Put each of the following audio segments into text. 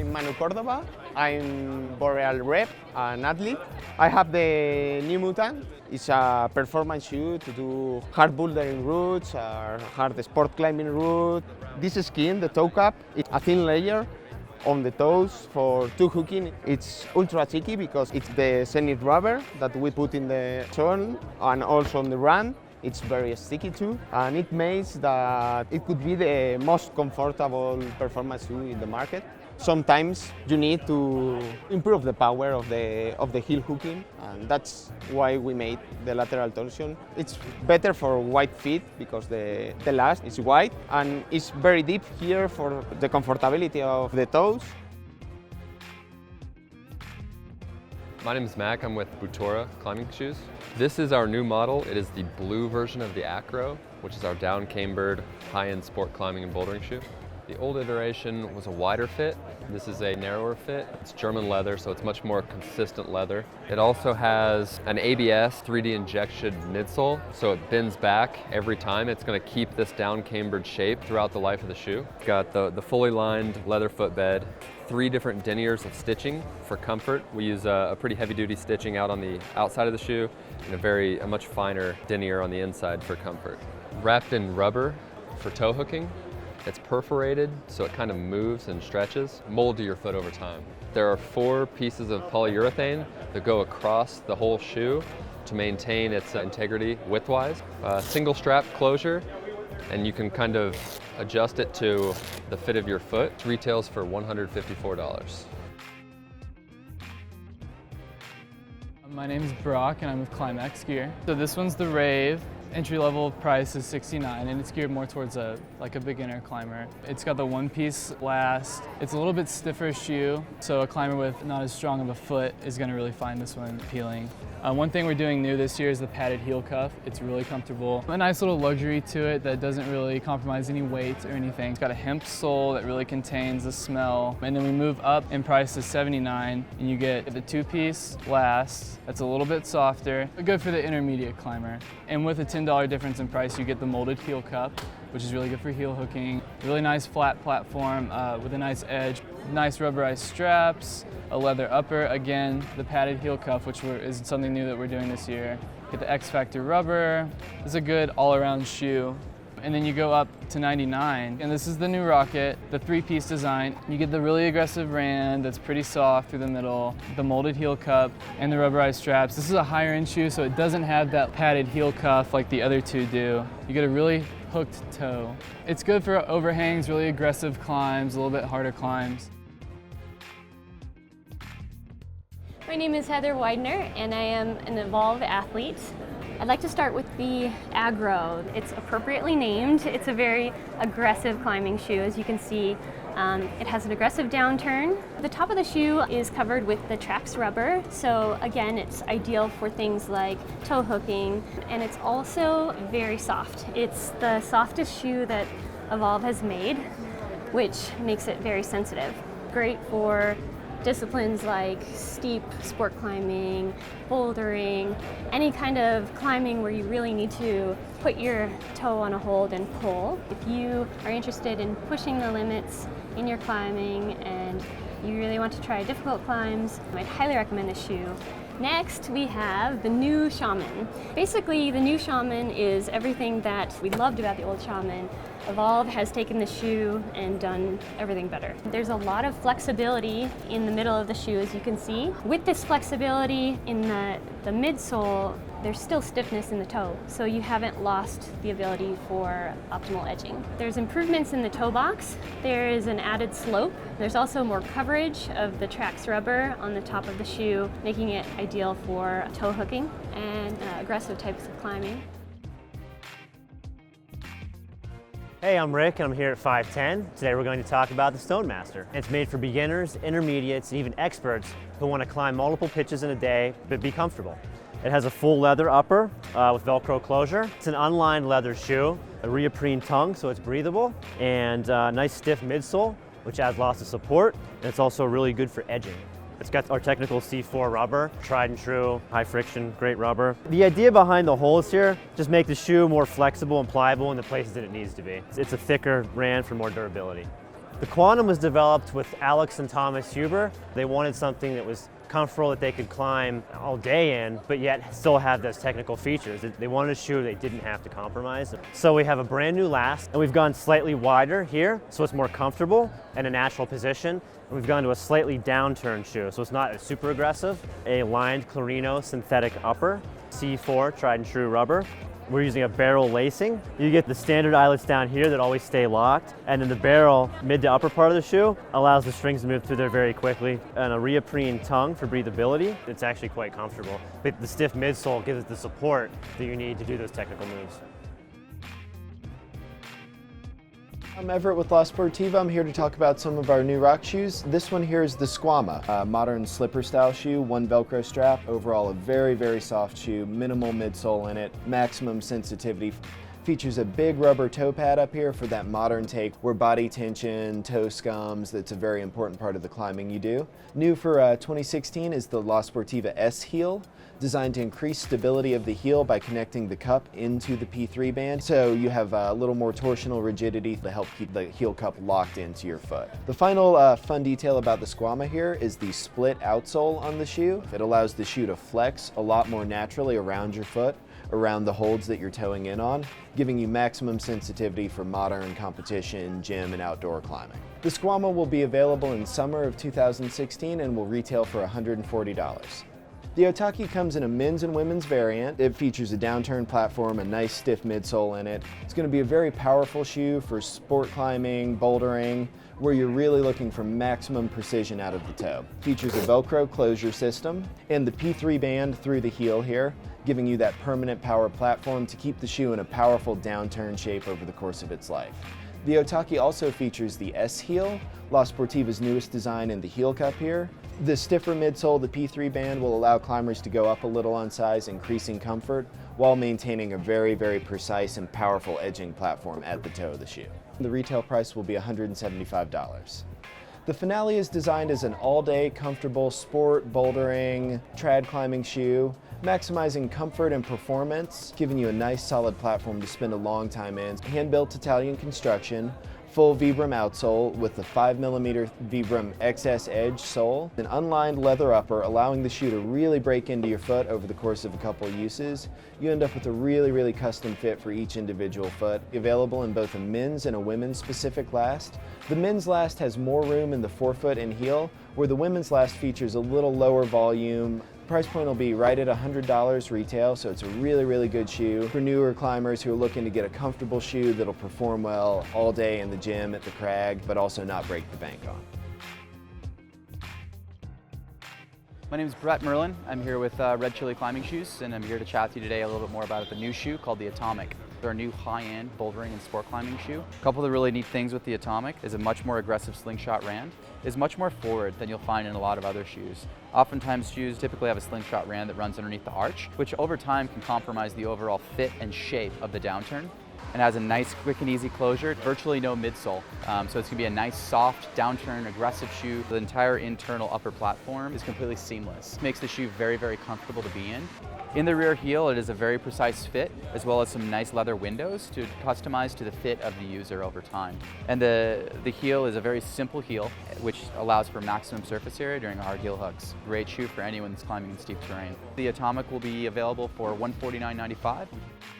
I'm Manu Cordova. I'm Boreal rep, an athlete. I have the new Mouton. It's a performance shoe to do hard bouldering routes or hard sport climbing route. This skin, the toe cap, it's a thin layer on the toes for toe hooking. It's ultra cheeky because it's the Zenith rubber that we put in the sole and also on the run. It's very sticky too, and it makes that it could be the most comfortable performance shoe in the market. Sometimes you need to improve the power of the heel hooking, and that's why we made the lateral torsion. It's better for wide feet because the last is wide and it's very deep here for the comfortability of the toes. My name is Mac. I'm with Butora climbing shoes. This is our new model. It is the blue version of the Acro, which is our down cambered, high-end sport climbing and bouldering shoe. The old iteration was a wider fit. This is a narrower fit. It's German leather, so it's much more consistent leather. It also has an ABS 3D injection midsole, so it bends back every time. It's going to keep this down cambered shape throughout the life of the shoe. It's got the fully lined leather footbed, 3 different deniers of stitching for comfort. We use a pretty heavy-duty stitching out on the outside of the shoe and a much finer denier on the inside for comfort. Wrapped in rubber for toe hooking. It's perforated, so it kind of moves and stretches, mold to your foot over time. There are 4 pieces of polyurethane that go across the whole shoe to maintain its integrity widthwise. Single strap closure, and you can kind of adjust it to the fit of your foot. It retails for $154. My name is Brock and I'm with Climax Gear. So this one's the Rave. Entry-level price is $69 and it's geared more towards a beginner climber. It's got the one-piece last. It's a little bit stiffer shoe, so a climber with not as strong of a foot is going to really find this one appealing. One thing we're doing new this year is the padded heel cuff. It's really comfortable. A nice little luxury to it that doesn't really compromise any weight or anything. It's got a hemp sole that really contains the smell. And then we move up in price to $79 and you get the 2-piece last. That's a little bit softer, but good for the intermediate climber. And with a $10 difference in price, you get the molded heel cup, which is really good for heel hooking. Really nice flat platform with a nice edge, nice rubberized straps, a leather upper. Again, the padded heel cuff, which is something new that we're doing this year. Get the X Factor rubber. It's a good all-around shoe. And then you go up to $99, and this is the new Rocket, the 3-piece design. You get the really aggressive rand that's pretty soft through the middle, the molded heel cup, and the rubberized straps. This is a higher end shoe, so it doesn't have that padded heel cuff like the other 2 do. You get a really hooked toe. It's good for overhangs, really aggressive climbs, a little bit harder climbs. My name is Heather Widener and I am an Evolv athlete. I'd like to start with the Acro. It's appropriately named. It's a very aggressive climbing shoe, as you can see. It has an aggressive downturn. The top of the shoe is covered with the Trax rubber, so again, it's ideal for things like toe hooking, and it's also very soft. It's the softest shoe that Evolv has made, which makes it very sensitive. Great for disciplines like steep sport climbing, bouldering, any kind of climbing where you really need to put your toe on a hold and pull. If you are interested in pushing the limits in your climbing and you really want to try difficult climbs, I'd highly recommend this shoe. Next, we have the new Shaman. Basically, the new Shaman is everything that we loved about the old Shaman. Evolv has taken the shoe and done everything better. There's a lot of flexibility in the middle of the shoe, as you can see. With this flexibility in the midsole, there's still stiffness in the toe, so you haven't lost the ability for optimal edging. There's improvements in the toe box. There is an added slope. There's also more coverage of the Trax rubber on the top of the shoe, making it ideal for toe hooking and aggressive types of climbing. Hey, I'm Rick and I'm here at 5'10". Today we're going to talk about the Stonemaster. It's made for beginners, intermediates, and even experts who want to climb multiple pitches in a day but be comfortable. It has a full leather upper with Velcro closure. It's an unlined leather shoe, a neoprene tongue so it's breathable, and a nice stiff midsole which adds lots of support, and it's also really good for edging. It's got our technical C4 rubber, tried and true, high friction, great rubber. The idea behind the holes here, just make the shoe more flexible and pliable in the places that it needs to be. It's a thicker rand for more durability. The Quantum was developed with Alex and Thomas Huber. They wanted something that was comfortable, that they could climb all day in, but yet still have those technical features. They wanted a shoe they didn't have to compromise. So we have a brand new last, and we've gone slightly wider here, so it's more comfortable and a natural position. And we've gone to a slightly downturned shoe, so it's not super aggressive. A lined Clarino synthetic upper, C4 tried and true rubber. We're using a barrel lacing. You get the standard eyelets down here that always stay locked, and then the barrel mid to upper part of the shoe allows the strings to move through there very quickly. And a Rheoprene tongue for breathability. It's actually quite comfortable. But the stiff midsole gives it the support that you need to do those technical moves. I'm Everett with La Sportiva. I'm here to talk about some of our new rock shoes. This one here is the Squama, a modern slipper style shoe, one Velcro strap. Overall, a very, very soft shoe, minimal midsole in it, maximum sensitivity. Features a big rubber toe pad up here for that modern take where body tension, toe scums, that's a very important part of the climbing you do. New for 2016 is the La Sportiva S heel, designed to increase stability of the heel by connecting the cup into the P3 band. So you have a little more torsional rigidity to help keep the heel cup locked into your foot. The final fun detail about the Squama here is the split outsole on the shoe. It allows the shoe to flex a lot more naturally around your foot, around the holds that you're toeing in on, giving you maximum sensitivity for modern competition, gym, and outdoor climbing. The Squama will be available in summer of 2016 and will retail for $140. The Otaki comes in a men's and women's variant. It features a downturned platform, a nice stiff midsole in it. It's going to be a very powerful shoe for sport climbing, bouldering, where you're really looking for maximum precision out of the toe. Features a Velcro closure system and the P3 band through the heel here, giving you that permanent power platform to keep the shoe in a powerful downturn shape over the course of its life. The Otaki also features the S heel, La Sportiva's newest design in the heel cup here. The stiffer midsole, the P3 band, will allow climbers to go up a little on size, increasing comfort, while maintaining a very, very precise and powerful edging platform at the toe of the shoe. The retail price will be $175. The Finale is designed as an all-day, comfortable sport, bouldering, trad climbing shoe, maximizing comfort and performance, giving you a nice solid platform to spend a long time in. Hand-built Italian construction, full Vibram outsole with the 5mm Vibram XS Edge sole, an unlined leather upper allowing the shoe to really break into your foot over the course of a couple uses. You end up with a really, really custom fit for each individual foot, available in both a men's and a women's specific last. The men's last has more room in the forefoot and heel, where the women's last features a little lower volume. Price point will be right at $100 retail, so it's a really, really good shoe for newer climbers who are looking to get a comfortable shoe that'll perform well all day in the gym, at the crag, but also not break the bank on. My name is Brett Merlin. I'm here with Red Chilli Climbing Shoes, and I'm here to chat to you today a little bit more about the new shoe called the Atomic. They're a new high-end bouldering and sport climbing shoe. A couple of the really neat things with the Atomic is a much more aggressive slingshot rand. Is much more forward than you'll find in a lot of other shoes. Oftentimes shoes typically have a slingshot rand that runs underneath the arch, which over time can compromise the overall fit and shape of the downturn. And has a nice, quick and easy closure, virtually no midsole. So it's gonna be a nice, soft, downturn, aggressive shoe. The entire internal upper platform is completely seamless. Makes the shoe very, very comfortable to be in. In the rear heel, it is a very precise fit, as well as some nice leather windows to customize to the fit of the user over time. And the heel is a very simple heel, which allows for maximum surface area during hard heel hooks. Great shoe for anyone that's climbing in steep terrain. The Atomic will be available for $149.95.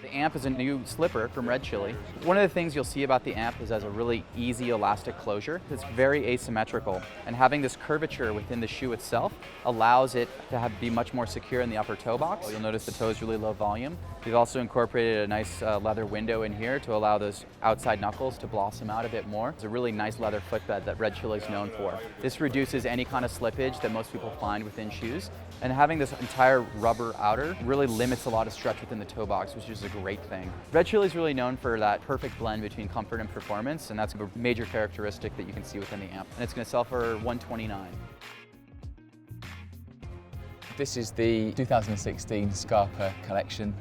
The Amp is a new slipper from Red Chilli. One of the things you'll see about the Amp is it has a really easy elastic closure. It's very asymmetrical, and having this curvature within the shoe itself allows it to be much more secure in the upper toe box. You'll notice the toe is really low volume. We've also incorporated a nice leather window in here to allow those outside knuckles to blossom out a bit more. It's a really nice leather footbed that Red Chilli is known for. This reduces any kind of slippage that most people find within shoes. And having this entire rubber outer really limits a lot of stretch within the toe box, which is a great thing. Red Chilli is really known for that perfect blend between comfort and performance, and that's a major characteristic that you can see within the Amp. And it's going to sell for $129. This is the 2016 Scarper Collection,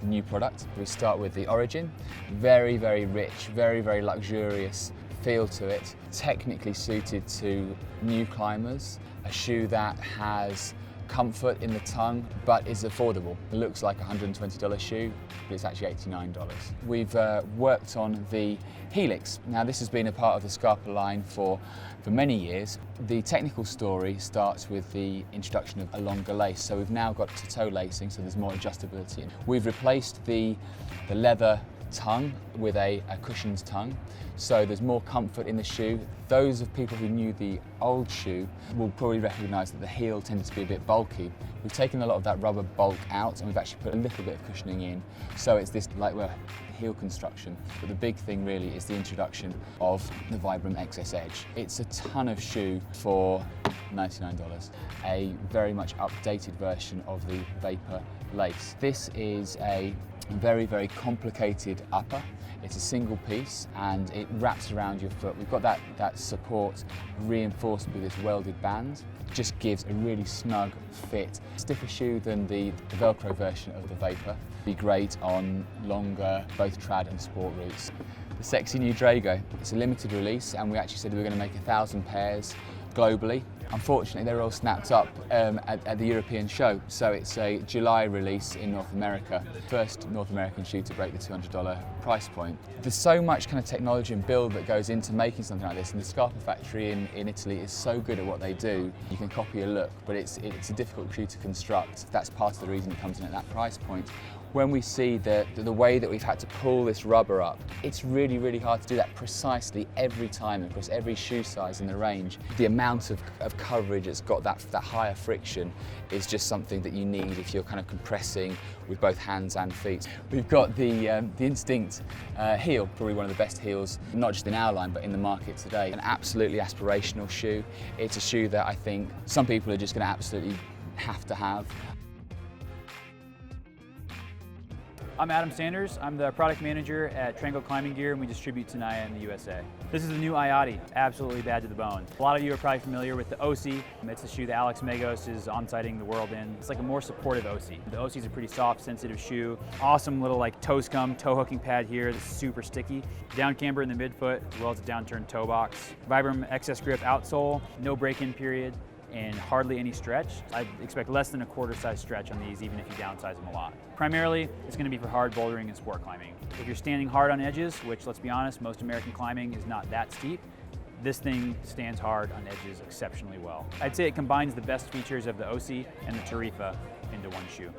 new product. We start with the Origin. Very, very rich, very, very luxurious feel to it. Technically suited to new climbers. A shoe that has comfort in the tongue, but is affordable. It looks like a $120 shoe, but it's actually $89. We've worked on the Helix. Now this has been a part of the Scarpa line for many years. The technical story starts with the introduction of a longer lace. So we've now got to-toe lacing, so there's more adjustability. We've replaced the leather tongue with a cushioned tongue, so there's more comfort in the shoe. Those of people who knew the old shoe will probably recognise that the heel tended to be a bit bulky. We've taken a lot of that rubber bulk out and we've actually put a little bit of cushioning in, so it's this lightweight heel construction. But the big thing really is the introduction of the Vibram XS Edge. It's a ton of shoe for $99, a very much updated version of the Vapor lace. This is a very, very complicated upper. It's a single piece and it wraps around your foot. We've got that support reinforced with this welded band. Just gives a really snug fit. Stiffer shoe than the Velcro version of the Vapor. Be great on longer, both trad and sport routes. The sexy new Drago. It's a limited release and we actually said we were going to make 1,000 pairs globally. Unfortunately, they're all snapped up at the European show, so it's a July release in North America. First North American shoe to break the $200 price point. There's so much kind of technology and build that goes into making something like this, and the Scarpa factory in Italy is so good at what they do. You can copy a look, but it's a difficult shoe to construct. That's part of the reason it comes in at that price point. When we see the way that we've had to pull this rubber up, it's really, really hard to do that precisely every time across every shoe size in the range. The amount of coverage that's got that higher friction is just something that you need if you're kind of compressing with both hands and feet. We've got the Instinct heel, probably one of the best heels, not just in our line, but in the market today. An absolutely aspirational shoe. It's a shoe that I think some people are just going to absolutely have to have. I'm Adam Sanders. I'm the product manager at Triangle Climbing Gear and we distribute Taniya in the USA. This is the new IATI, absolutely bad to the bone. A lot of you are probably familiar with the OC. It's a shoe that Alex Megos is on-siting the world in. It's like a more supportive OC. The OC is a pretty soft, sensitive shoe. Awesome little like toe scum, toe hooking pad here that's super sticky. Down camber in the midfoot, as well as a downturned toe box. Vibram XS grip outsole, no break-in period, and hardly any stretch. I'd expect less than a quarter size stretch on these, even if you downsize them a lot. Primarily, it's going to be for hard bouldering and sport climbing. If you're standing hard on edges, which let's be honest, most American climbing is not that steep, this thing stands hard on edges exceptionally well. I'd say it combines the best features of the OC and the Tarifa into one shoe.